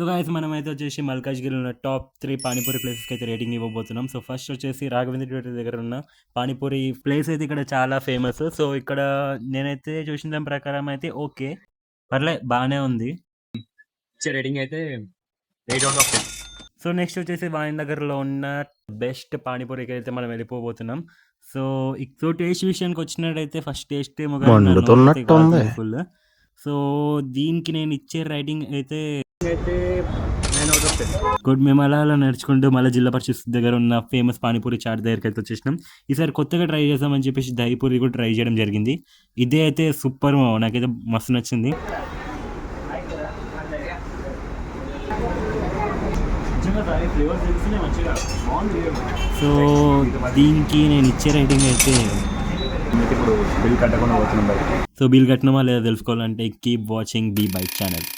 So guys మనమైతే వచ్చేసి మల్కాజ్గిరిలో ఉన్న టాప్ 3 పానీపూరి ప్లేసెస్కి అయితే రేటింగ్ ఇవ్వబోతున్నాం. సో ఫస్ట్ వచ్చేసి రాఘవేంద్ర థియేటర్ దగ్గర ఉన్న పానీపూరి ప్లేస్ అయితే ఇక్కడ చాలా ఫేమస్. సో ఇక్కడ నేనైతే చూసిన దాని ప్రకారం అయితే ఓకే, పర్లే బాగానే ఉంది. రేటింగ్ అయితే 8/10. సో నెక్స్ట్ వచ్చేసి వాణినగర్లో ఉన్న బెస్ట్ పానీపూరికి అయితే మనం వెళ్ళిపోబోతున్నాం. సో టేస్ట్ విషయానికి వచ్చినట్టయితే ఫస్ట్ టేస్ట్ ఫుల్. సో దీనికి నేను ఇచ్చే రైటింగ్ అయితే 9/10. గుడ్. మేము అలా నడుచుకుంటూ మళ్ళీ జిల్లా పరిషత్ దగ్గర ఉన్న ఫేమస్ పానీపూరి చాట్ దగ్గరికి అయితే వచ్చేసినాం. ఈసారి కొత్తగా ట్రై చేద్దామని చెప్పేసి దహిపూరి కూడా ట్రై చేయడం జరిగింది. ఇదే అయితే సూపర్, నాకైతే మస్తు నచ్చింది. సో దీనికి నేను ఇచ్చే రైటింగ్ అయితే ఇప్పుడు బిల్ కట్టకుండా పోతున్నాం. సో బిల్ కట్టినమా లేదా తెలుసుకోవాలంటే keep watching B bike channel.